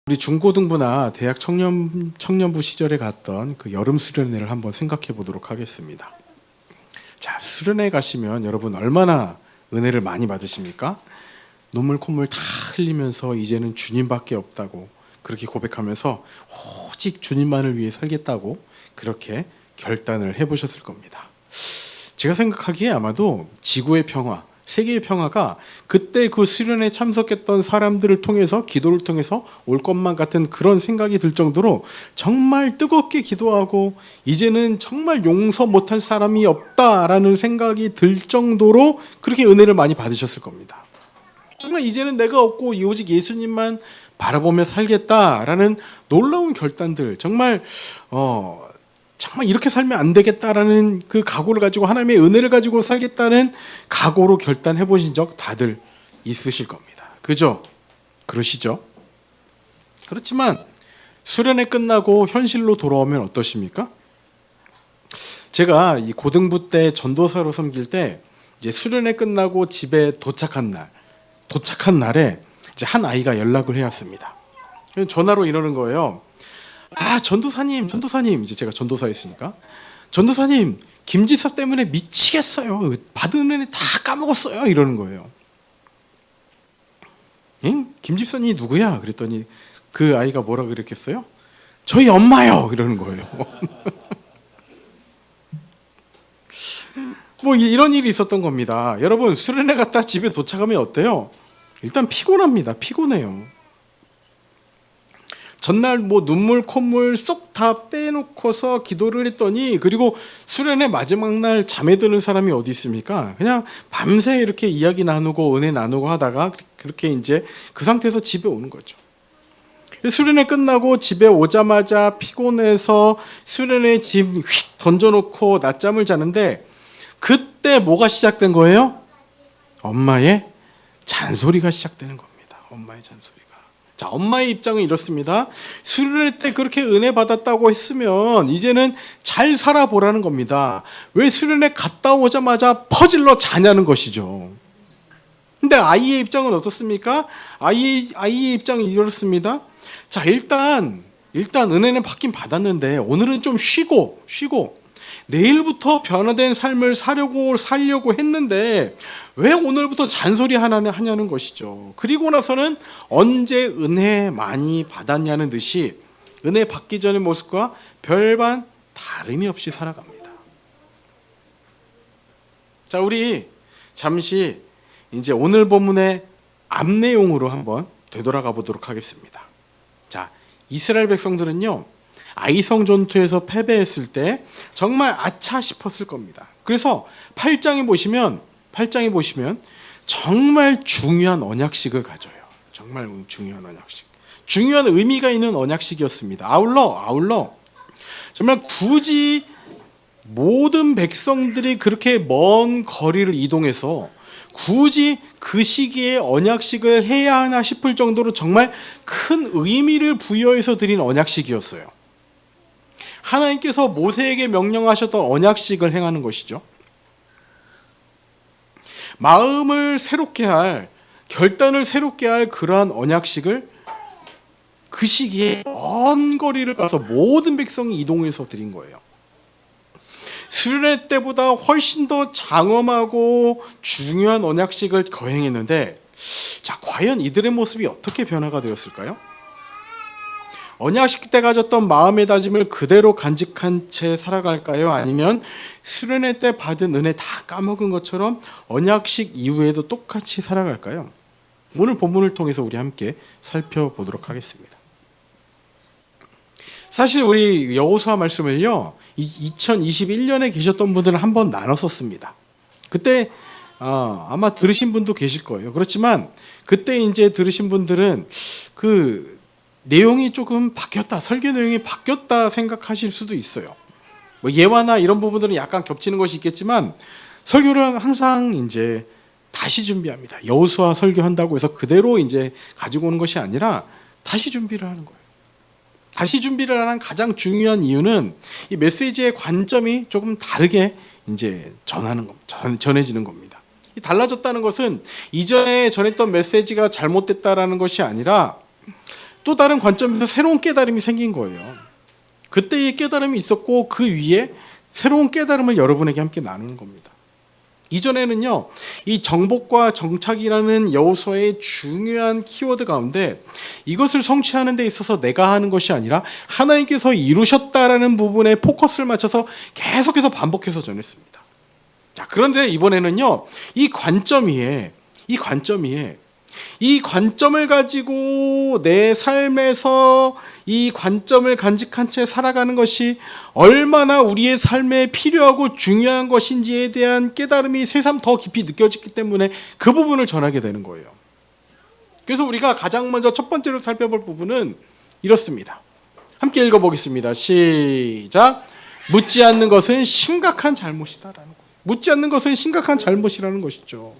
우리 중고등부나 대학 청년부 시절에 갔던 그 여름 수련회를 한번 생각해 보도록 하겠습니다. 자, 수련회 가시면 여러분 얼마나 은혜를 많이 받으십니까? 눈물 콧물 다 흘리면서 이제는 주님밖에 없다고 그렇게 고백하면서 오직 주님만을 위해 살겠다고 그렇게 결단을 해보셨을 겁니다. 제가 생각하기에 아마도 지구의 평화, 세계의 평화가 그때 그 수련회에 참석했던 사람들을 통해서, 기도를 통해서 올 것만 같은 그런 생각이 들 정도로 정말 뜨겁게 기도하고 이제는 정말 용서 못할 사람이 없다라는 생각이 들 정도로 그렇게 은혜를 많이 받으셨을 겁니다. 정말 이제는 내가 없고 오직 예수님만 바라보며 살겠다라는 놀라운 결단들, 정말 이렇게 살면 안 되겠다라는 그 각오를 가지고 하나님의 은혜를 가지고 살겠다는 각오로 결단해 보신 적 다들 있으실 겁니다. 그죠? 그러시죠? 그렇지만 수련회 끝나고 현실로 돌아오면 어떠십니까? 제가 이 고등부 때 전도사로 섬길 때 이제 수련회 끝나고 집에 도착한 날에 이제 한 아이가 연락을 해왔습니다. 전화로 이러는 거예요. 전도사님, 이제 제가 전도사였으니까, 전도사님, 김지섭 때문에 미치겠어요. 받은 은혜 다 까먹었어요. 이러는 거예요. 응? 김집사님이 누구야? 그랬더니 그 아이가 뭐라 그랬겠어요? 저희 엄마요. 이러는 거예요. 뭐 이런 일이 있었던 겁니다. 여러분, 수련회 갔다 집에 도착하면 어때요? 일단 피곤합니다. 피곤해요. 전날 눈물 콧물 쏙 다 빼놓고서 기도를 했더니, 그리고 수련회 마지막 날 잠에 드는 사람이 어디 있습니까? 그냥 밤새 이렇게 이야기 나누고 은혜 나누고 하다가 그렇게 이제 그 상태에서 집에 오는 거죠. 수련회 끝나고 집에 오자마자 피곤해서 수련회 짐 휙 던져놓고 낮잠을 자는데, 그때 뭐가 시작된 거예요? 엄마의 잔소리가 시작되는 겁니다. 엄마의 잔소리가. 자, 엄마의 입장은 이렇습니다. 수련회 때 그렇게 은혜 받았다고 했으면 이제는 잘 살아보라는 겁니다. 왜 수련회 갔다 오자마자 퍼질러 자냐는 것이죠. 근데 아이의 입장은 어떻습니까? 아이의 입장은 이렇습니다. 자, 일단 은혜는 받긴 받았는데 오늘은 좀 쉬고 내일부터 변화된 삶을 살려고 했는데 왜 오늘부터 잔소리 하냐는 것이죠. 그리고 나서는 언제 은혜 많이 받았냐는 듯이 은혜 받기 전의 모습과 별반 다름이 없이 살아갑니다. 자, 우리 잠시 이제 오늘 본문의 앞 내용으로 한번 되돌아가 보도록 하겠습니다. 자, 이스라엘 백성들은요, 아이성 전투에서 패배했을 때 정말 아차 싶었을 겁니다. 그래서 8장에 보시면 정말 중요한 언약식을 가져요. 정말 중요한 언약식. 중요한 의미가 있는 언약식이었습니다. 아울러 정말 굳이 모든 백성들이 그렇게 먼 거리를 이동해서 굳이 그 시기에 언약식을 해야 하나 싶을 정도로 정말 큰 의미를 부여해서 드린 언약식이었어요. 하나님께서 모세에게 명령하셨던 언약식을 행하는 것이죠. 마음을 새롭게 할, 결단을 새롭게 할 그러한 언약식을 그 시기에 먼 거리를 가서 모든 백성이 이동해서 드린 거예요. 수련회 때보다 훨씬 더 장엄하고 중요한 언약식을 거행했는데, 자, 과연 이들의 모습이 어떻게 변화가 되었을까요? 언약식 때 가졌던 마음의 다짐을 그대로 간직한 채 살아갈까요? 아니면 수련회 때 받은 은혜 다 까먹은 것처럼 언약식 이후에도 똑같이 살아갈까요? 오늘 본문을 통해서 우리 함께 살펴보도록 하겠습니다. 사실 우리 여호수아 말씀을요, 2021년에 계셨던 분들은 한번 나눠서 씁니다. 그때 아마 들으신 분도 계실 거예요. 그렇지만 그때 이제 들으신 분들은 그 내용이 조금 바뀌었다, 설교 내용이 바뀌었다 생각하실 수도 있어요. 예화나 이런 부분들은 약간 겹치는 것이 있겠지만 설교를 항상 이제 다시 준비합니다. 여호수아 설교한다고 해서 그대로 이제 가지고 오는 것이 아니라 다시 준비를 하는 거예요. 다시 준비를 하는 가장 중요한 이유는 이 메시지의 관점이 조금 다르게 이제 전해지는 겁니다. 달라졌다는 것은 이전에 전했던 메시지가 잘못됐다라는 것이 아니라 또 다른 관점에서 새로운 깨달음이 생긴 거예요. 그때의 깨달음이 있었고 그 위에 새로운 깨달음을 여러분에게 함께 나누는 겁니다. 이전에는요, 이 정복과 정착이라는 여호수아의 중요한 키워드 가운데 이것을 성취하는 데 있어서 내가 하는 것이 아니라 하나님께서 이루셨다라는 부분에 포커스를 맞춰서 계속해서 반복해서 전했습니다. 자, 그런데 이번에는요, 이 관점을 가지고 내 삶에서 이 관점을 간직한 채 살아가는 것이 얼마나 우리의 삶에 필요하고 중요한 것인지에 대한 깨달음이 새삼 더 깊이 느껴지기 때문에 그 부분을 전하게 되는 거예요. 그래서 우리가 가장 먼저 첫 번째로 살펴볼 부분은 이렇습니다. 함께 읽어보겠습니다. 시작. 묻지 않는 것은 심각한 잘못이다라는 거예요. 묻지 않는 것은 심각한 잘못이라는 것이죠.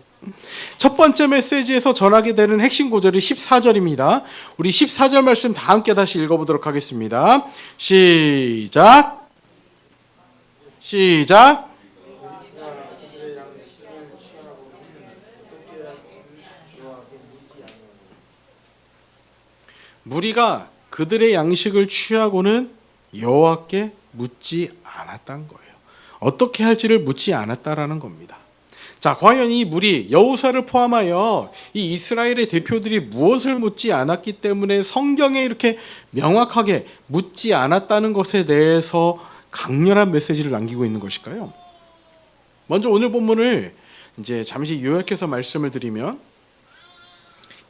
첫 번째 메시지에서 전하게 되는 핵심 구절이 14절입니다. 우리 14절 말씀 다 함께 다시 읽어보도록 하겠습니다. 시작. 무리가 그들의 양식을 취하고는 여호와께 묻지 않았다는 거예요. 어떻게 할지를 묻지 않았다라는 겁니다. 자, 과연 이 무리 여호수아를 포함하여 이 이스라엘의 대표들이 무엇을 묻지 않았기 때문에 성경에 이렇게 명확하게 묻지 않았다는 것에 대해서 강렬한 메시지를 남기고 있는 것일까요? 먼저 오늘 본문을 이제 잠시 요약해서 말씀을 드리면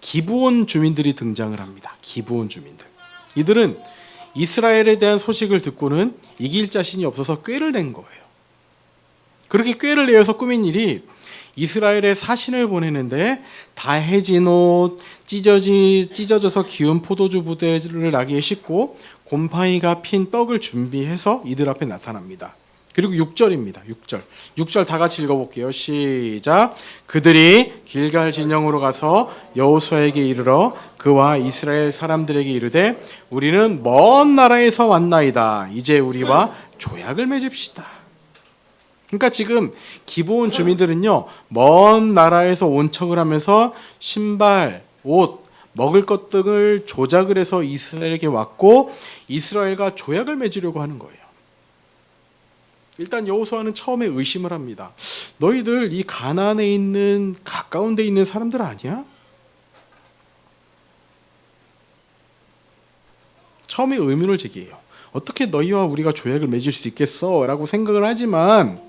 기브온 주민들이 등장을 합니다. 기브온 주민들. 이들은 이스라엘에 대한 소식을 듣고는 이길 자신이 없어서 꾀를 낸 거예요. 그렇게 꾀를 내어서 꾸민 일이 이스라엘에 사신을 보내는데 다 해진 옷, 찢어져서 기운 포도주 부대를 나기에 싣고 곰팡이가 핀 떡을 준비해서 이들 앞에 나타납니다. 그리고 6절입니다. 6절 다 같이 읽어볼게요. 시작. 그들이 길갈 진영으로 가서 여호수아에게 이르러 그와 이스라엘 사람들에게 이르되 우리는 먼 나라에서 왔나이다. 이제 우리와 조약을 맺읍시다. 그러니까 지금 기브온 주민들은요, 먼 나라에서 온 척을 하면서 신발, 옷, 먹을 것 등을 조작을 해서 이스라엘에게 왔고 이스라엘과 조약을 맺으려고 하는 거예요. 일단 여호수아는 처음에 의심을 합니다. 너희들 이 가나안에 있는 가까운 데 있는 사람들 아니야? 처음에 의문을 제기해요. 어떻게 너희와 우리가 조약을 맺을 수 있겠어? 라고 생각을 하지만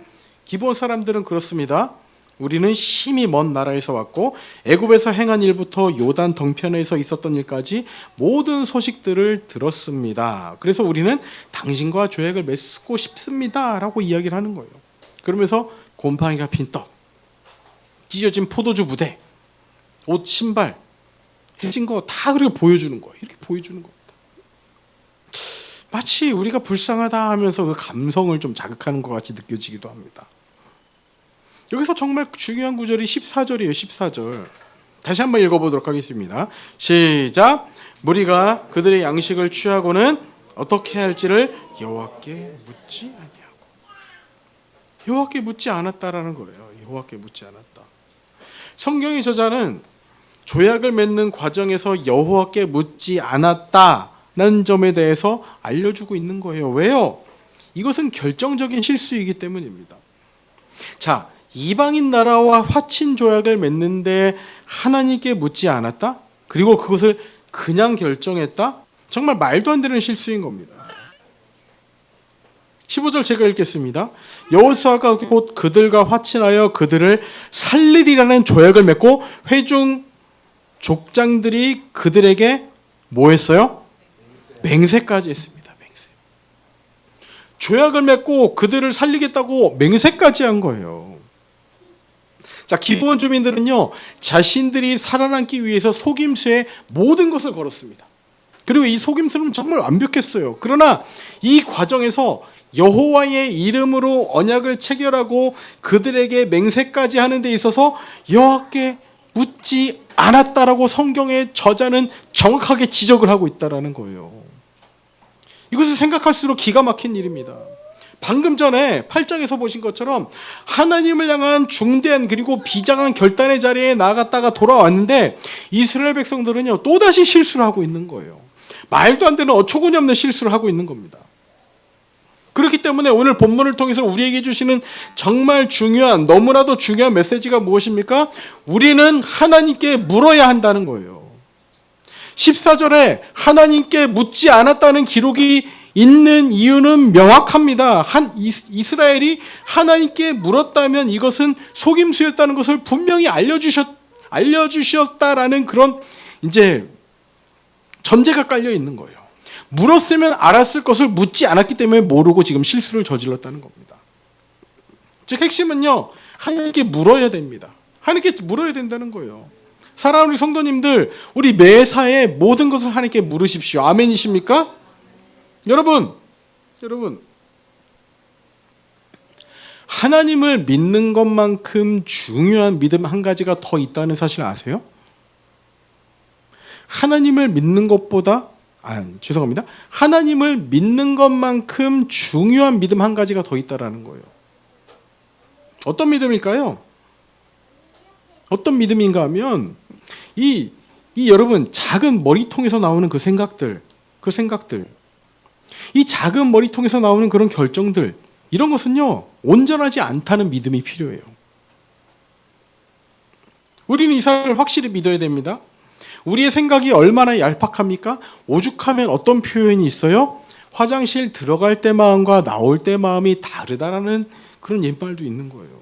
기브온 사람들은 그렇습니다. 우리는 심히 먼 나라에서 왔고 애굽에서 행한 일부터 요단 덩편에서 있었던 일까지 모든 소식들을 들었습니다. 그래서 우리는 당신과 조약을 맺고 싶습니다. 라고 이야기를 하는 거예요. 그러면서 곰팡이가 핀 떡, 찢어진 포도주 부대, 옷, 신발, 해진 거 다 그렇게 보여주는 거예요. 이렇게 보여주는 겁니다. 마치 우리가 불쌍하다 하면서 그 감성을 좀 자극하는 것 같이 느껴지기도 합니다. 여기서 정말 중요한 구절이 14절이에요. 14절. 다시 한번 읽어보도록 하겠습니다. 시작. 무리가 그들의 양식을 취하고는 어떻게 할지를 여호와께 묻지 아니하고. 여호와께 묻지 않았다라는 거예요. 여호와께 묻지 않았다. 성경의 저자는 조약을 맺는 과정에서 여호와께 묻지 않았다는 점에 대해서 알려주고 있는 거예요. 왜요? 이것은 결정적인 실수이기 때문입니다. 자, 이방인 나라와 화친 조약을 맺는데 하나님께 묻지 않았다? 그리고 그것을 그냥 결정했다? 정말 말도 안 되는 실수인 겁니다. 15절 제가 읽겠습니다. 여호수아가 곧 그들과 화친하여 그들을 살리리라는 조약을 맺고 회중 족장들이 그들에게 뭐 했어요? 맹세까지 했습니다. 맹세. 조약을 맺고 그들을 살리겠다고 맹세까지 한 거예요. 자, 기브온 주민들은요, 자신들이 살아남기 위해서 속임수에 모든 것을 걸었습니다. 그리고 이 속임수는 정말 완벽했어요. 그러나 이 과정에서 여호와의 이름으로 언약을 체결하고 그들에게 맹세까지 하는 데 있어서 여호와께 묻지 않았다라고 성경의 저자는 정확하게 지적을 하고 있다라는 거예요. 이것을 생각할수록 기가 막힌 일입니다. 방금 전에 8장에서 보신 것처럼 하나님을 향한 중대한 그리고 비장한 결단의 자리에 나갔다가 돌아왔는데 이스라엘 백성들은요, 또다시 실수를 하고 있는 거예요. 말도 안 되는 어처구니 없는 실수를 하고 있는 겁니다. 그렇기 때문에 오늘 본문을 통해서 우리에게 주시는 정말 중요한, 너무나도 중요한 메시지가 무엇입니까? 우리는 하나님께 물어야 한다는 거예요. 14절에 하나님께 묻지 않았다는 기록이 있는 이유는 명확합니다. 이스라엘이 하나님께 물었다면 이것은 속임수였다는 것을 분명히 알려주셨다라는 그런 이제 전제가 깔려 있는 거예요. 물었으면 알았을 것을 묻지 않았기 때문에 모르고 지금 실수를 저질렀다는 겁니다. 즉 핵심은요, 하나님께 물어야 됩니다. 하나님께 물어야 된다는 거예요. 사랑하는 우리 성도님들, 우리 매사에 모든 것을 하나님께 물으십시오. 아멘이십니까? 여러분, 하나님을 믿는 것만큼 중요한 믿음 한 가지가 더 있다는 사실 아세요? 하나님을 믿는 것보다 하나님을 믿는 것만큼 중요한 믿음 한 가지가 더 있다라는 거예요. 어떤 믿음일까요? 어떤 믿음인가 하면 이 여러분 작은 머리통에서 나오는 그 생각들, 이 작은 머리통에서 나오는 그런 결정들, 이런 것은요 온전하지 않다는 믿음이 필요해요. 우리는 이 사실을 확실히 믿어야 됩니다. 우리의 생각이 얼마나 얄팍합니까? 오죽하면 어떤 표현이 있어요? 화장실 들어갈 때 마음과 나올 때 마음이 다르다라는 그런 옛말도 있는 거예요.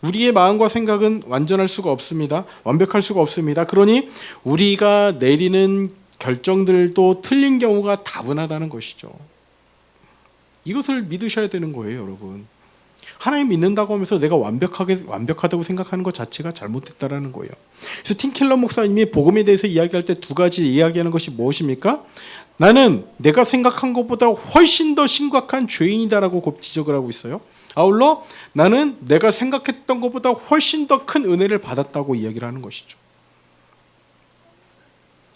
우리의 마음과 생각은 완전할 수가 없습니다. 완벽할 수가 없습니다. 그러니 우리가 내리는 결정들도 틀린 경우가 다분하다는 것이죠. 이것을 믿으셔야 되는 거예요, 여러분. 하나님 믿는다고 하면서 내가 완벽하다고 생각하는 것 자체가 잘못됐다라는 거예요. 그래서 팀켈러 목사님이 복음에 대해서 이야기할 때 두 가지 이야기하는 것이 무엇입니까? 나는 내가 생각한 것보다 훨씬 더 심각한 죄인이다라고 지적을 하고 있어요. 아울러 나는 내가 생각했던 것보다 훨씬 더 큰 은혜를 받았다고 이야기를 하는 것이죠.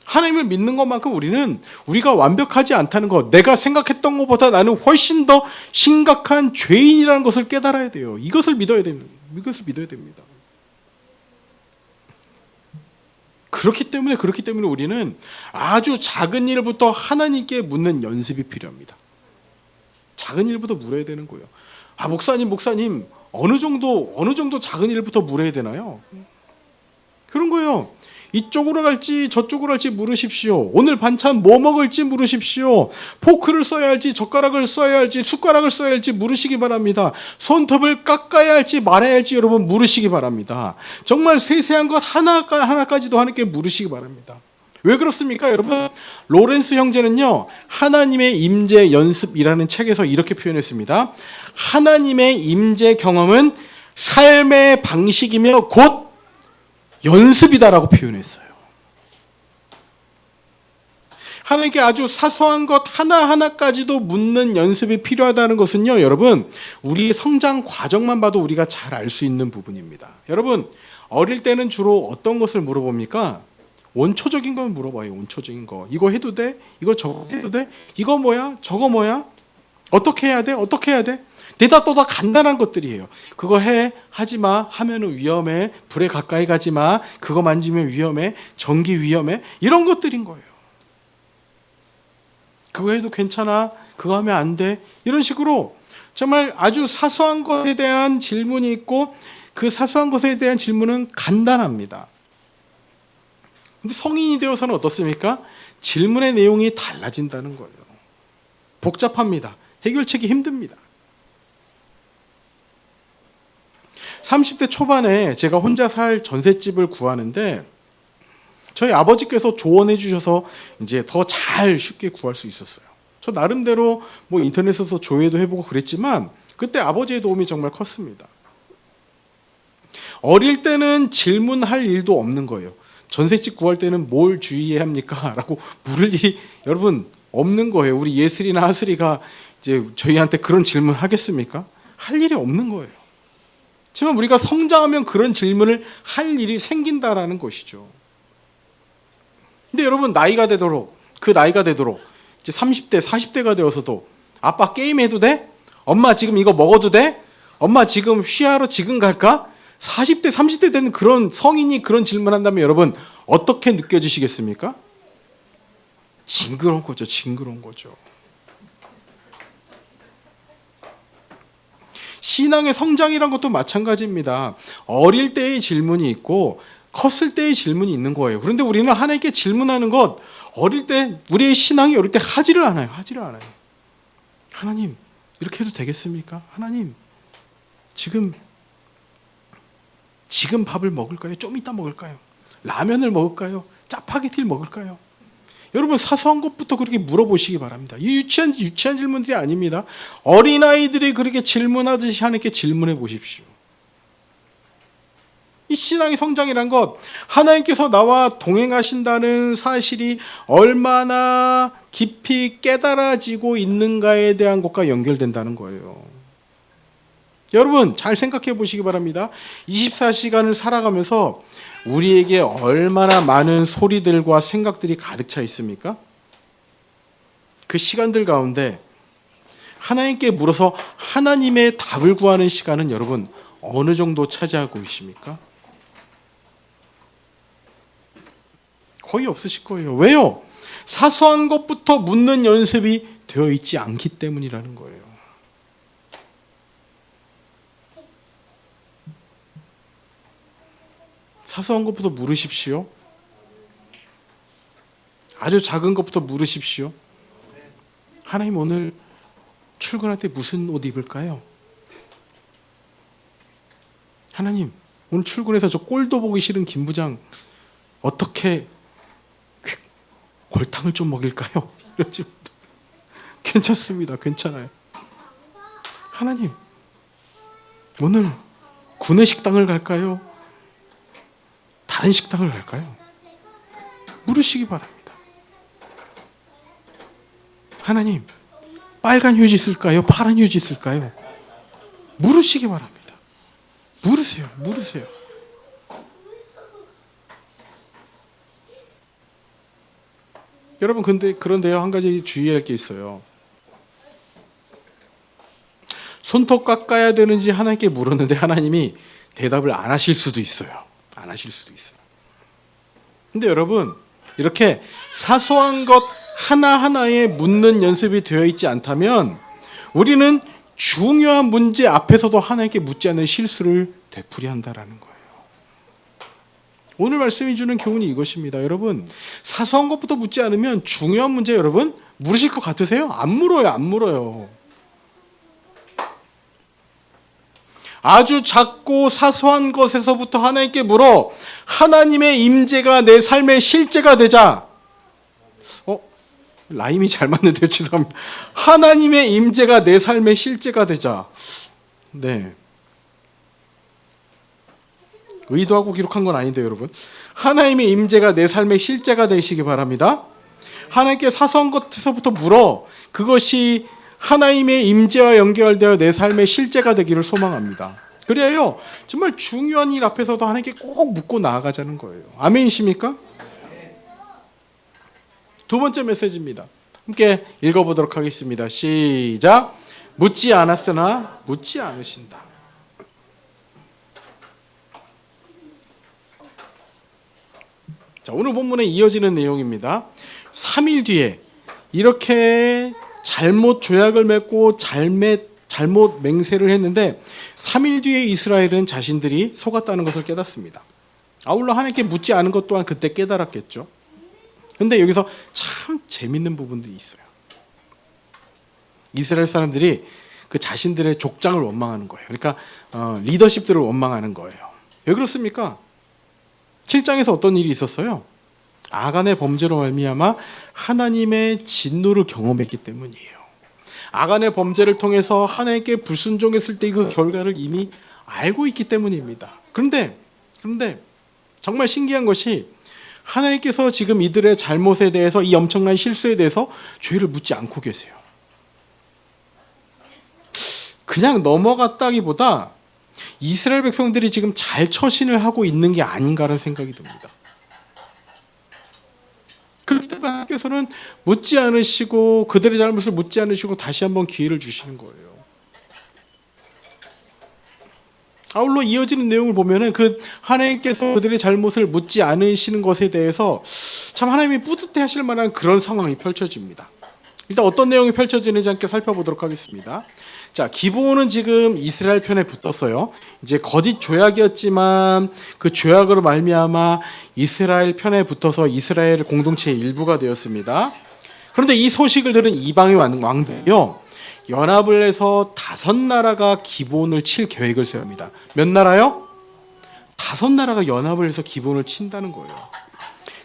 하나님을 믿는 것만큼 우리가 완벽하지 않다는 것, 내가 생각했던 것보다 나는 훨씬 더 심각한 죄인이라는 것을 깨달아야 돼요. 이것을 믿어야 됩니다. 그렇기 때문에 우리는 아주 작은 일부터 하나님께 묻는 연습이 필요합니다. 작은 일부터 물어야 되는 거예요. 목사님, 어느 정도 작은 일부터 물어야 되나요? 그런 거예요. 이쪽으로 갈지 저쪽으로 갈지 물으십시오. 오늘 반찬 뭐 먹을지 물으십시오. 포크를 써야 할지 젓가락을 써야 할지 숟가락을 써야 할지 물으시기 바랍니다. 손톱을 깎아야 할지 말아야 할지 여러분 물으시기 바랍니다. 정말 세세한 것 하나까지도 하나님께 물으시기 바랍니다. 왜 그렇습니까, 여러분? 로렌스 형제는요, 하나님의 임재 연습이라는 책에서 이렇게 표현했습니다. 하나님의 임재 경험은 삶의 방식이며 곧 연습이다라고 표현했어요. 하나님께 아주 사소한 것 하나하나까지도 묻는 연습이 필요하다는 것은요, 여러분, 우리의 성장 과정만 봐도 우리가 잘 알 수 있는 부분입니다. 여러분, 어릴 때는 주로 어떤 것을 물어봅니까? 원초적인 걸 물어봐요. 원초적인 거. 이거 해도 돼? 이거 저거 해도 돼? 이거 뭐야? 저거 뭐야? 어떻게 해야 돼? 어떻게 해야 돼? 대답보다 간단한 것들이에요. 그거 해, 하지 마, 하면은 위험해, 불에 가까이 가지 마, 그거 만지면 위험해, 전기 위험해, 이런 것들인 거예요. 그거 해도 괜찮아, 그거 하면 안 돼, 이런 식으로 정말 아주 사소한 것에 대한 질문이 있고 그 사소한 것에 대한 질문은 간단합니다. 근데 성인이 되어서는 어떻습니까? 질문의 내용이 달라진다는 거예요. 복잡합니다. 해결책이 힘듭니다. 30대 초반에 제가 혼자 살 전셋집을 구하는데 저희 아버지께서 조언해 주셔서 이제 더 잘 쉽게 구할 수 있었어요. 저 나름대로 뭐 인터넷에서 조회도 해보고 그랬지만 그때 아버지의 도움이 정말 컸습니다. 어릴 때는 질문할 일도 없는 거예요. 전셋집 구할 때는 뭘 주의해야 합니까? 라고 물을 일이 여러분 없는 거예요. 우리 예슬이나 하슬이가 이제 저희한테 그런 질문 하겠습니까? 할 일이 없는 거예요. 하지만 우리가 성장하면 그런 질문을 할 일이 생긴다라는 것이죠. 근데 여러분 나이가 되도록 이제 30대, 40대가 되어서도 아빠 게임해도 돼? 엄마 지금 이거 먹어도 돼? 엄마 지금 쉬하러 지금 갈까? 40대, 30대 되는 그런 성인이 그런 질문한다면 여러분 어떻게 느껴지시겠습니까? 징그러운 거죠. 징그러운 거죠. 신앙의 성장이란 것도 마찬가지입니다. 어릴 때의 질문이 있고 컸을 때의 질문이 있는 거예요. 그런데 우리는 하나님께 질문하는 것, 어릴 때 우리의 신앙이 어릴 때 하지를 않아요. 하지를 않아요. 하나님, 이렇게 해도 되겠습니까? 하나님, 지금 밥을 먹을까요? 좀 이따 먹을까요? 라면을 먹을까요? 짜파게티를 먹을까요? 여러분, 사소한 것부터 그렇게 물어보시기 바랍니다. 이 유치한 질문들이 아닙니다. 어린아이들이 그렇게 질문하듯이 하나님께 질문해 보십시오. 이 신앙의 성장이란 것, 하나님께서 나와 동행하신다는 사실이 얼마나 깊이 깨달아지고 있는가에 대한 것과 연결된다는 거예요. 여러분, 잘 생각해 보시기 바랍니다. 24시간을 살아가면서 우리에게 얼마나 많은 소리들과 생각들이 가득 차 있습니까? 그 시간들 가운데 하나님께 물어서 하나님의 답을 구하는 시간은 여러분 어느 정도 차지하고 있습니까? 거의 없으실 거예요. 왜요? 사소한 것부터 묻는 연습이 되어 있지 않기 때문이라는 거예요. 사소한 것부터 물으십시오. 아주 작은 것부터 물으십시오. 하나님, 오늘 출근할 때 무슨 옷 입을까요? 하나님, 오늘 출근해서 저 꼴도 보기 싫은 김 부장 어떻게 골탕을 좀 먹일까요? 이러지 괜찮습니다. 괜찮아요. 하나님, 오늘 구내 식당을 갈까요? 다른 식당을 갈까요? 물으시기 바랍니다. 하나님, 빨간 휴지 쓸까요? 파란 휴지 쓸까요? 물으시기 바랍니다. 물으세요. 여러분, 그런데요, 한 가지 주의할 게 있어요. 손톱 깎아야 되는지 하나님께 물었는데 하나님이 대답을 안 하실 수도 있어요. 근데 여러분, 이렇게 사소한 것 하나하나에 묻는 연습이 되어 있지 않다면 우리는 중요한 문제 앞에서도 하나님께 묻지 않는 실수를 되풀이한다라는 거예요. 오늘 말씀이 주는 교훈이 이것입니다. 여러분, 사소한 것부터 묻지 않으면 중요한 문제 여러분 물으실 것 같으세요? 안 물어요. 아주 작고 사소한 것에서부터 하나님께 물어 하나님의 임재가 내 삶의 실제가 되자. 라임이 잘 맞는데요. 죄송합니다. 하나님의 임재가 내 삶의 실제가 되자. 네. 의도하고 기록한 건 아닌데 여러분. 하나님의 임재가 내 삶의 실제가 되시기 바랍니다. 하나님께 사소한 것에서부터 물어 그것이 하나님의 임재와 연결되어 내 삶의 실제가 되기를 소망합니다. 그래요. 정말 중요한 일 앞에서도 하나님께 꼭 묻고 나아가자는 거예요. 아멘이십니까? 두 번째 메시지입니다. 함께 읽어보도록 하겠습니다. 시작. 묻지 않았으나 묻지 않으신다. 자, 오늘 본문에 이어지는 내용입니다. 3일 뒤에 이렇게 잘못 조약을 맺고 잘못 맹세를 했는데 3일 뒤에 이스라엘은 자신들이 속았다는 것을 깨닫습니다. 아울러 하나님께 묻지 않은 것 또한 그때 깨달았겠죠. 그런데 여기서 참 재밌는 부분들이 있어요. 이스라엘 사람들이 그 자신들의 족장을 원망하는 거예요. 그러니까 리더십들을 원망하는 거예요. 왜 그렇습니까? 7장에서 어떤 일이 있었어요? 아간의 범죄로 말미암아 하나님의 진노를 경험했기 때문이에요. 아간의 범죄를 통해서 하나님께 불순종했을 때 그 결과를 이미 알고 있기 때문입니다. 그런데 정말 신기한 것이 하나님께서 지금 이들의 잘못에 대해서 이 엄청난 실수에 대해서 죄를 묻지 않고 계세요. 그냥 넘어갔다기보다 이스라엘 백성들이 지금 잘 처신을 하고 있는 게 아닌가라는 생각이 듭니다. 그렇기 때문에 하나님께서는 묻지 않으시고 그들의 잘못을 묻지 않으시고 다시 한번 기회를 주시는 거예요. 아울러 이어지는 내용을 보면은 그 하나님께서 그들의 잘못을 묻지 않으시는 것에 대해서 참 하나님이 뿌듯해하실 만한 그런 상황이 펼쳐집니다. 일단 어떤 내용이 펼쳐지는지 함께 살펴보도록 하겠습니다. 자, 기브온은 지금 이스라엘 편에 붙었어요. 이제 거짓 조약이었지만 그 조약으로 말미암아 이스라엘 편에 붙어서 이스라엘 공동체의 일부가 되었습니다. 그런데 이 소식을 들은 이방의 왕들이요, 연합을 해서 5나라가 기브온을 칠 계획을 세웁니다. 몇 나라요? 5나라가 연합을 해서 기브온을 친다는 거예요.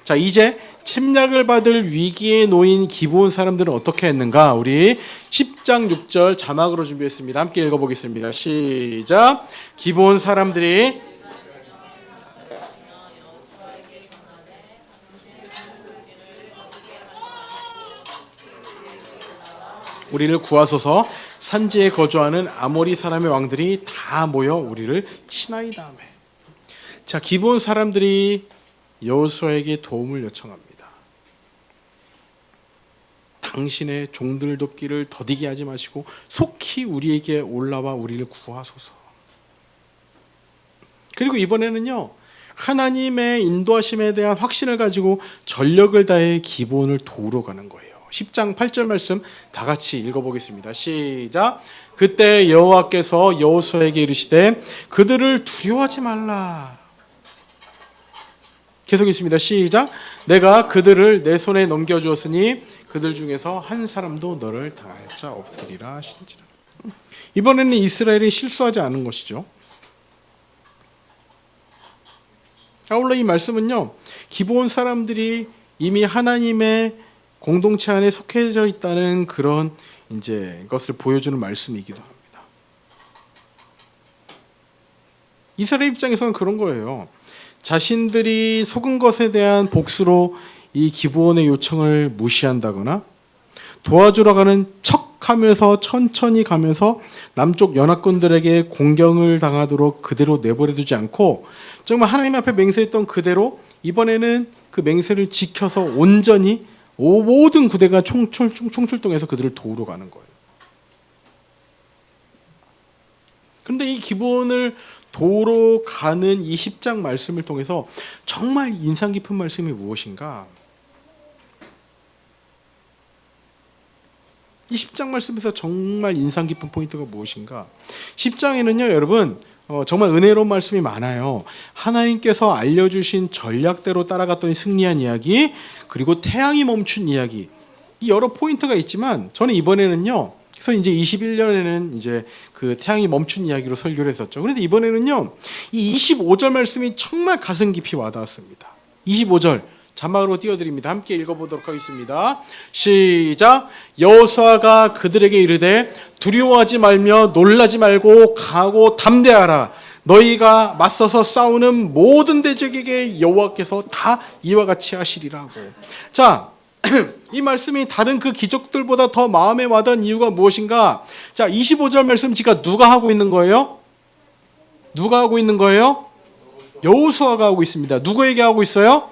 자, 이제 침략을 받을 위기에 놓인 기브온 사람들은 어떻게 했는가? 우리 10장 6절 자막으로 준비했습니다. 함께 읽어보겠습니다. 시작. 기브온 사람들이 우리를 구하소서. 산지에 거주하는 아모리 사람의 왕들이 다 모여 우리를 치나이다 하매. 자, 기브온 사람들이 여호수아에게 도움을 요청합니다. 당신의 종들 돕기를 더디게 하지 마시고 속히 우리에게 올라와 우리를 구하소서. 그리고 이번에는요, 하나님의 인도하심에 대한 확신을 가지고 전력을 다해 기브온을 도우러 가는 거예요. 10장 8절 말씀 다 같이 읽어보겠습니다. 시작. 그때 여호와께서 여호수아에게 이르시되 그들을 두려워하지 말라. 계속 있습니다. 시작. 내가 그들을 내 손에 넘겨주었으니 그들 중에서 한 사람도 너를 당할 자 없으리라 하신지라. 이번에는 이스라엘이 실수하지 않은 것이죠. 아울러 이 말씀은요, 기브온 사람들이 이미 하나님의 공동체 안에 속해져 있다는 그런 이제 것을 보여주는 말씀이기도 합니다. 이스라엘 입장에서는 그런 거예요. 자신들이 속은 것에 대한 복수로 이 기브온의 요청을 무시한다거나 도와주러 가는 척하면서 천천히 가면서 남쪽 연합군들에게 공격을 당하도록 그대로 내버려두지 않고 정말 하나님 앞에 맹세했던 그대로 이번에는 그 맹세를 지켜서 온전히 모든 구대가 총출동해서 그들을 도우러 가는 거예요. 그런데 이 기브온을 도우러 가는 이 10장 말씀을 통해서 정말 인상 깊은 말씀이 무엇인가? 이 10장 말씀에서 정말 인상 깊은 포인트가 무엇인가? 10장에는요, 여러분, 정말 은혜로운 말씀이 많아요. 하나님께서 알려주신 전략대로 따라갔더니 승리한 이야기, 그리고 태양이 멈춘 이야기, 이 여러 포인트가 있지만 저는 이번에는요, 그래서 이제 21년에는 이제 그 태양이 멈춘 이야기로 설교를 했었죠. 그런데 이번에는요, 이 25절 말씀이 정말 가슴 깊이 와닿았습니다. 25절 자막으로 띄워드립니다. 함께 읽어보도록 하겠습니다. 시작. 여호수아가 그들에게 이르되 두려워하지 말며 놀라지 말고 강하고 담대하라. 너희가 맞서서 싸우는 모든 대적에게 여호와께서 다 이와 같이 하시리라고. 자, 이 말씀이 다른 그 기적들보다 더 마음에 와닿은 이유가 무엇인가? 자, 25절 말씀 지금 누가 하고 있는 거예요? 누가 하고 있는 거예요? 여호수아가 하고 있습니다. 누구에게 하고 있어요?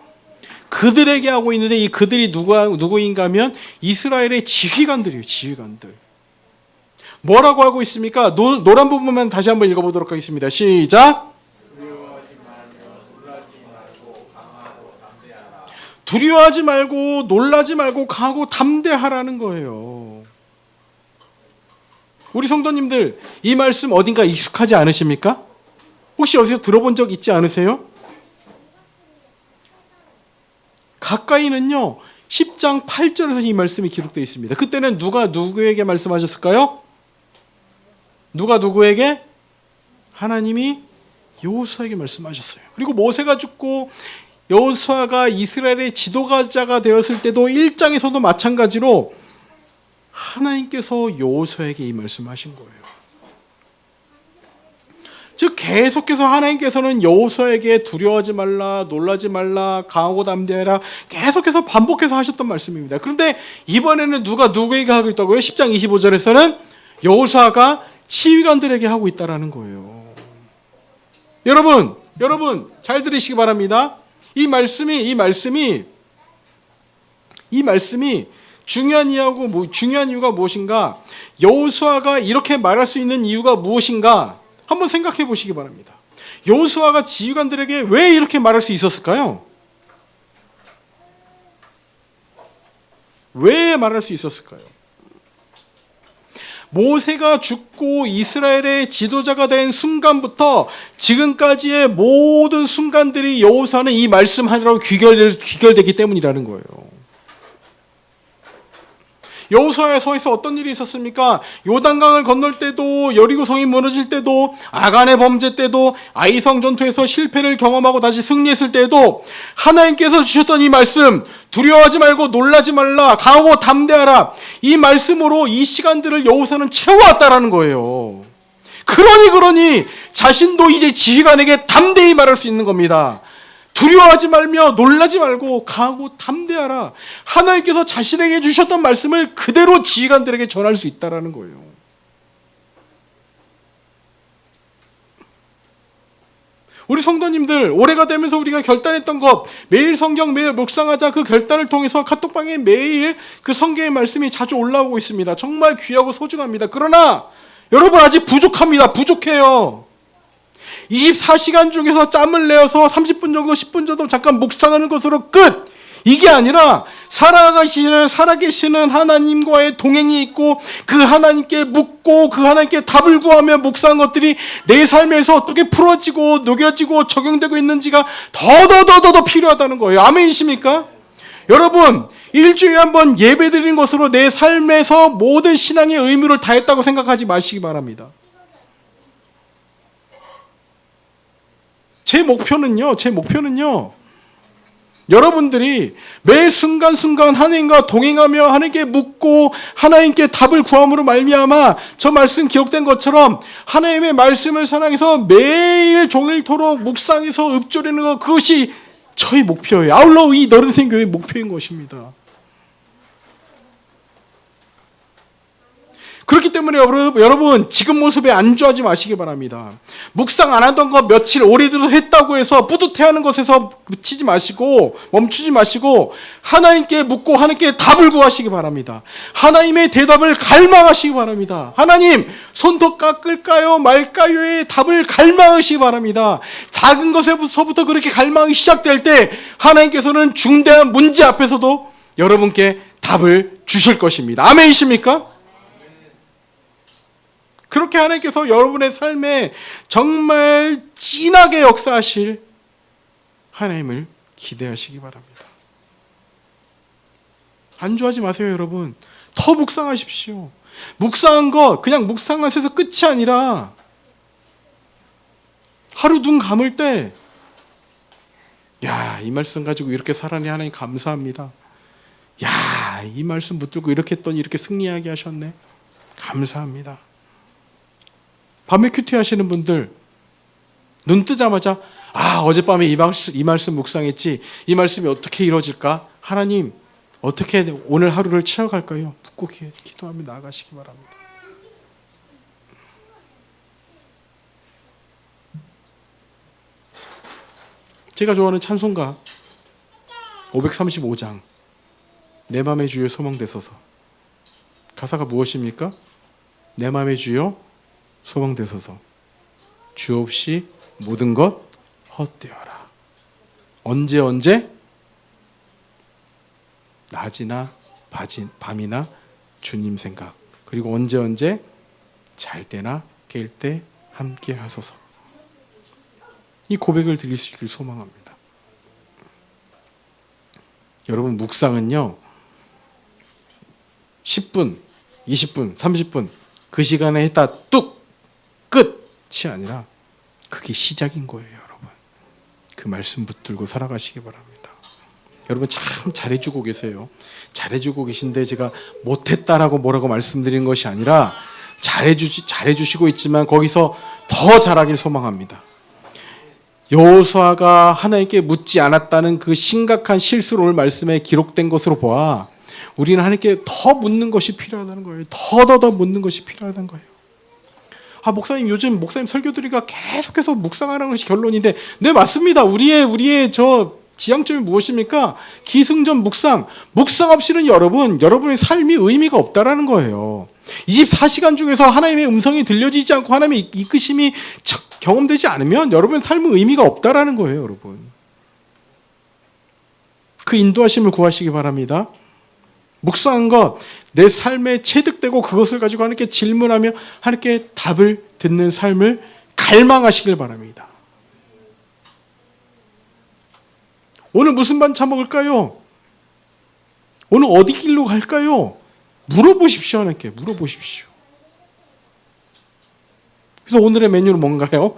그들에게 하고 있는데 이 그들이 누구인가 하면 이스라엘의 지휘관들이에요. 지휘관들. 뭐라고 하고 있습니까? 노란 부분만 다시 한번 읽어보도록 하겠습니다. 시작. 두려워하지 말고 놀라지 말고 강하고 담대하라는 거예요. 우리 성도님들, 이 말씀 어딘가 익숙하지 않으십니까? 혹시 어디서 들어본 적 있지 않으세요? 가까이는요, 10장 8절에서 이 말씀이 기록되어 있습니다. 그때는 누가 누구에게 말씀하셨을까요? 누가 누구에게? 하나님이 여호수아에게 말씀하셨어요. 그리고 모세가 죽고 여호수아가 이스라엘의 지도자가 되었을 때도 1장에서도 마찬가지로 하나님께서 여호수아에게 이 말씀하신 거예요. 즉 계속해서 하나님께서는 여호수아에게 두려워하지 말라, 놀라지 말라, 강하고 담대해라 계속해서 반복해서 하셨던 말씀입니다. 그런데 이번에는 누가 누구에게 하고 있다고요? 10장 25절에서는 여호수아가 지휘관들에게 하고 있다라는 거예요. 여러분 잘 들으시기 바랍니다. 이 말씀이 중요한 이유가 무엇인가? 여호수아가 이렇게 말할 수 있는 이유가 무엇인가? 한번 생각해 보시기 바랍니다. 여호수아가 지휘관들에게 왜 이렇게 말할 수 있었을까요? 왜 말할 수 있었을까요? 모세가 죽고 이스라엘의 지도자가 된 순간부터 지금까지의 모든 순간들이 여호수아는 이 말씀 하나로 귀결되기 때문이라는 거예요. 여호수아서에서 어떤 일이 있었습니까? 요단강을 건널 때도, 여리고성이 무너질 때도, 아간의 범죄 때도, 아이성 전투에서 실패를 경험하고 다시 승리했을 때도 하나님께서 주셨던 이 말씀, 두려워하지 말고 놀라지 말라, 강하고 담대하라, 이 말씀으로 이 시간들을 여호수아는 채워왔다라는 거예요. 그러니 자신도 이제 지휘관에게 담대히 말할 수 있는 겁니다. 두려워하지 말며 놀라지 말고 강하고 담대하라. 하나님께서 자신에게 주셨던 말씀을 그대로 지휘관들에게 전할 수 있다라는 거예요. 우리 성도님들, 올해가 되면서 우리가 결단했던 것, 매일 성경 매일 묵상하자, 그 결단을 통해서 카톡방에 매일 그 성경의 말씀이 자주 올라오고 있습니다. 정말 귀하고 소중합니다. 그러나 여러분, 아직 부족합니다. 부족해요. 24시간 중에서 짬을 내어서 30분 정도, 10분 정도 잠깐 묵상하는 것으로 끝! 이게 아니라 살아계시는 하나님과의 동행이 있고, 그 하나님께 묻고 그 하나님께 답을 구하며 묵상한 것들이 내 삶에서 어떻게 풀어지고 녹여지고 적용되고 있는지가 더 필요하다는 거예요. 아멘이십니까? 여러분, 일주일에 한 번 예배 드리는 것으로 내 삶에서 모든 신앙의 의무를 다했다고 생각하지 마시기 바랍니다. 제 목표는요, 여러분들이 매 순간순간 하나님과 동행하며 하나님께 묻고 하나님께 답을 구함으로 말미암아 저 말씀 기록된 것처럼 하나님의 말씀을 사랑해서 매일 종일토록 묵상해서 읊조리는 것, 그것이 저희 목표예요. 아울러 이 너른생 교회의 목표인 것입니다. 그렇기 때문에 여러분 지금 모습에 안주하지 마시기 바랍니다. 묵상 안 하던 거 며칠 오래 들어서 했다고 해서 뿌듯해하는 것에서 멈추지 마시고 하나님께 묻고 하나님께 답을 구하시기 바랍니다. 하나님의 대답을 갈망하시기 바랍니다. 하나님, 손톱 깎을까요 말까요의 답을 갈망하시기 바랍니다. 작은 것에서부터 그렇게 갈망이 시작될 때 하나님께서는 중대한 문제 앞에서도 여러분께 답을 주실 것입니다. 아멘이십니까? 그렇게 하나님께서 여러분의 삶에 정말 진하게 역사하실 하나님을 기대하시기 바랍니다. 안주하지 마세요, 여러분. 더 묵상하십시오. 묵상한 것 그냥 묵상하셔서 끝이 아니라 하루 눈 감을 때, 야, 이 말씀 가지고 이렇게 살아내 하나님 감사합니다. 야, 이 말씀 붙들고 이렇게 했더니 이렇게 승리하게 하셨네. 감사합니다. 밤에 큐티 하시는 분들, 눈 뜨자마자 어젯밤에 이 말씀 묵상했지, 이 말씀이 어떻게 이루어질까? 하나님, 어떻게 오늘 하루를 채워갈까요? 묻고 기도하며 나아가시기 바랍니다. 제가 좋아하는 찬송가 535장 내 맘의 주여 소망되소서. 가사가 무엇입니까? 내 맘의 주여 소망되소서. 주 없이 모든 것 헛되어라. 언제 낮이나 밤이나 주님 생각, 그리고 언제 잘 때나 깰 때 함께 하소서. 이 고백을 드릴 수 있기를 소망합니다. 여러분, 묵상은요 10분, 20분, 30분 그 시간에 했다 뚝 끝이 아니라 그게 시작인 거예요. 여러분, 그 말씀 붙들고 살아가시기 바랍니다. 여러분 참 잘해주고 계세요. 잘해주고 계신데 제가 못했다라고 뭐라고 말씀드린 것이 아니라 잘해주시고 있지만 거기서 더 잘하길 소망합니다. 여호수아가 하나님께 묻지 않았다는 그 심각한 실수를 오늘 말씀에 기록된 것으로 보아 우리는 하나님께 더 묻는 것이 필요하다는 거예요. 더 묻는 것이 필요하다는 거예요. 목사님, 요즘 목사님 설교 들으니까 계속해서 묵상하라는 것이 결론인데, 네, 맞습니다. 우리의 저 지향점이 무엇입니까? 기승전 묵상 없이는 여러분의 삶이 의미가 없다라는 거예요. 24시간 중에서 하나님의 음성이 들려지지 않고 하나님의 이끄심이 경험되지 않으면 여러분의 삶은 의미가 없다라는 거예요, 여러분. 그 인도하심을 구하시기 바랍니다. 묵상한 것, 내 삶에 체득되고 그것을 가지고 하나님께 질문하며 하나님께 답을 듣는 삶을 갈망하시길 바랍니다. 오늘 무슨 반찬 먹을까요? 오늘 어디 길로 갈까요? 물어보십시오. 하나님께 물어보십시오. 그래서 오늘의 메뉴는 뭔가요?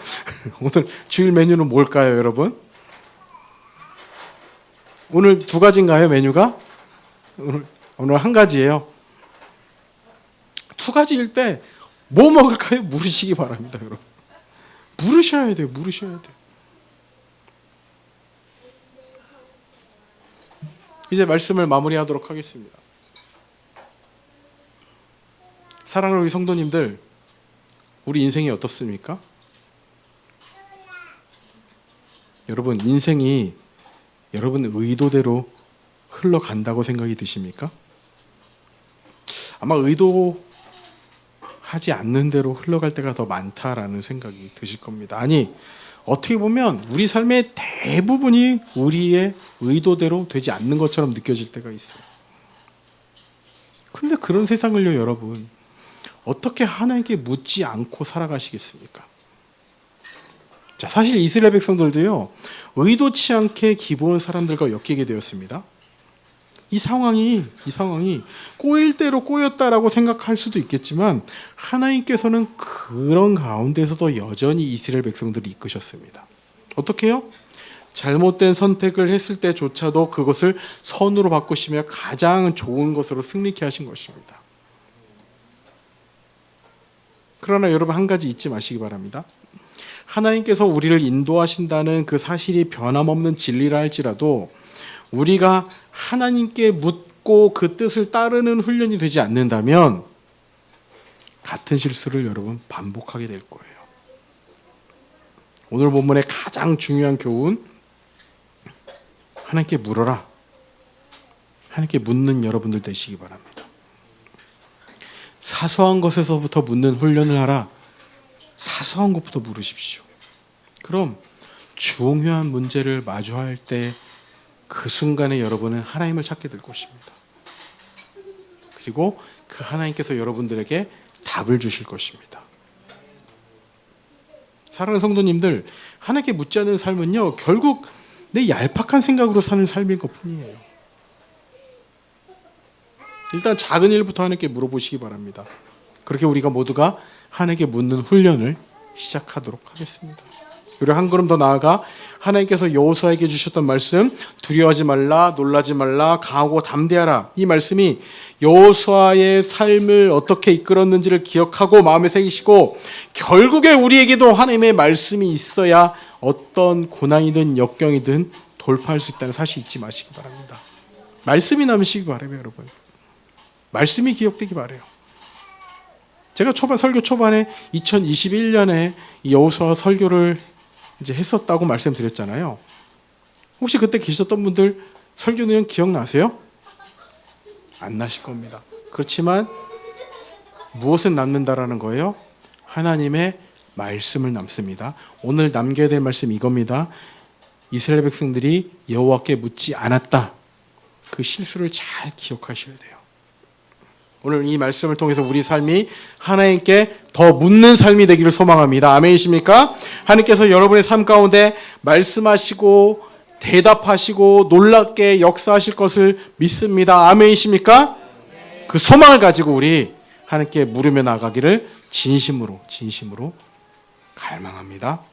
오늘 주일 메뉴는 뭘까요, 여러분? 오늘 두 가지인가요, 메뉴가? 오늘 한 가지예요. 두 가지일 때 뭐 먹을까요? 물으시기 바랍니다, 여러분. 물으셔야 돼요. 물으셔야 돼요. 이제 말씀을 마무리하도록 하겠습니다. 사랑하는 우리 성도님들, 우리 인생이 어떻습니까? 여러분, 인생이 여러분 의도대로 흘러간다고 생각이 드십니까? 아마 의도하지 않는 대로 흘러갈 때가 더 많다라는 생각이 드실 겁니다. 아니, 어떻게 보면 우리 삶의 대부분이 우리의 의도대로 되지 않는 것처럼 느껴질 때가 있어요. 근데 그런 세상을요, 여러분, 어떻게 하나님께 묻지 않고 살아가시겠습니까? 자, 사실 이스라엘 백성들도요, 의도치 않게 기브온 사람들과 엮이게 되었습니다. 이 상황이 꼬일 대로 꼬였다라고 생각할 수도 있겠지만 하나님께서는 그런 가운데서도 여전히 이스라엘 백성들을 이끄셨습니다. 어떻게 해요? 잘못된 선택을 했을 때조차도 그것을 선으로 바꾸시며 가장 좋은 것으로 승리케 하신 것입니다. 그러나 여러분, 한 가지 잊지 마시기 바랍니다. 하나님께서 우리를 인도하신다는 그 사실이 변함없는 진리라 할지라도 우리가 하나님께 묻고 그 뜻을 따르는 훈련이 되지 않는다면 같은 실수를 여러분 반복하게 될 거예요. 오늘 본문의 가장 중요한 교훈, 하나님께 물어라. 하나님께 묻는 여러분들 되시기 바랍니다. 사소한 것에서부터 묻는 훈련을 하라. 사소한 것부터 물으십시오. 그럼 중요한 문제를 마주할 때 그 순간에 여러분은 하나님을 찾게 될 것입니다. 그리고 그 하나님께서 여러분들에게 답을 주실 것입니다. 사랑하는 성도님들, 하나님께 묻지 않는 삶은요, 결국 내 얄팍한 생각으로 사는 삶인 것뿐이에요. 일단 작은 일부터 하나님께 물어보시기 바랍니다. 그렇게 우리가 모두가 하나님께 묻는 훈련을 시작하도록 하겠습니다. 그리고 한 걸음 더 나아가 하나님께서 여호수아에게 주셨던 말씀, 두려워하지 말라, 놀라지 말라, 강하고 담대하라. 이 말씀이 여호수아의 삶을 어떻게 이끌었는지를 기억하고 마음에 새기시고, 결국에 우리에게도 하나님의 말씀이 있어야 어떤 고난이든 역경이든 돌파할 수 있다는 사실 잊지 마시기 바랍니다. 말씀이 남으시기 바라요, 여러분. 말씀이 기억되기 바라요. 제가 설교 초반에 2021년에 여호수아 설교를 이제 했었다고 말씀드렸잖아요. 혹시 그때 계셨던 분들 설교 내용 기억나세요? 안 나실 겁니다. 그렇지만 무엇은 남는다라는 거예요? 하나님의 말씀을 남습니다. 오늘 남겨야 될 말씀이 이겁니다. 이스라엘 백성들이 여호와께 묻지 않았다. 그 실수를 잘 기억하셔야 돼요. 오늘 이 말씀을 통해서 우리 삶이 하나님께 더 묻는 삶이 되기를 소망합니다. 아멘이십니까? 하나님께서 여러분의 삶 가운데 말씀하시고 대답하시고 놀랍게 역사하실 것을 믿습니다. 아멘이십니까? 그 소망을 가지고 우리 하나님께 물으며 나가기를 진심으로 갈망합니다.